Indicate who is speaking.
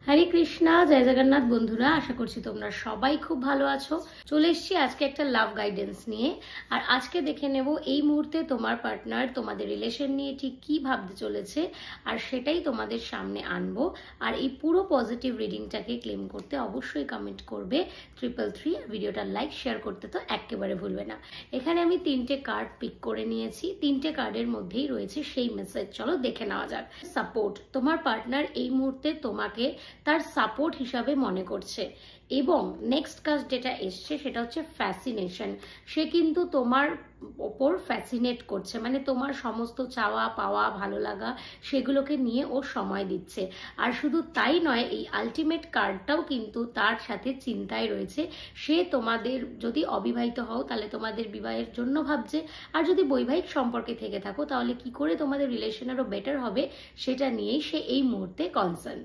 Speaker 1: হরে কৃষ্ণা, জয় জগন্নাথ বন্ধুরা, আশা করছি তোমরা সবাই খুব ভালো আছো। চলে এসেছি আজকে একটা লাভ গাইডেন্স নিয়ে। আর আজকে দেখে নেব এই মুহূর্তে তোমার পার্টনার তোমাদের রিলেশন নিয়ে ঠিক কি ভাবতে চলেছে, আর সেটাই তোমাদের সামনে আনবো। আর এই পুরো পজিটিভ রিডিংটাকে ক্লেম করতে অবশ্যই কমেন্ট করবে 333। ভিডিওটা লাইক শেয়ার করতে তো একেবারে ভুলবে না। এখানে আমি 3টে কার্ড পিক করে নিয়েছি, 3টে কার্ডের মধ্যেই রয়েছে সেই মেসেজ। চলো দেখে নেওয়া যাক। সাপোর্ট। তোমার পার্টনার এই মুহূর্তে তোমাকে তার সাপোর্ট হিসাবে মনে করছে। এবং নেক্সট কাজ যেটা এসছে সেটা হচ্ছে ফ্যাসিনেশন। সে কিন্তু তোমার ওপর ফ্যাসিনেট করছে, মানে তোমার সমস্ত চাওয়া পাওয়া ভালো লাগা সেগুলোকে নিয়ে ও সময় দিচ্ছে। আর শুধু তাই নয়, এই আলটিমেট কার্ডটাও কিন্তু তার সাথে চিন্তায় রয়েছে। সে তোমাদের, যদি অবিবাহিত হও তাহলে তোমাদের বিবাহের জন্য ভাবছে, আর যদি বৈবাহিক সম্পর্কে থেকে থাকো তাহলে কি করে তোমাদের রিলেশন আরো বেটার হবে সেটা নিয়েই সে এই মুহূর্তে কনসার্ন।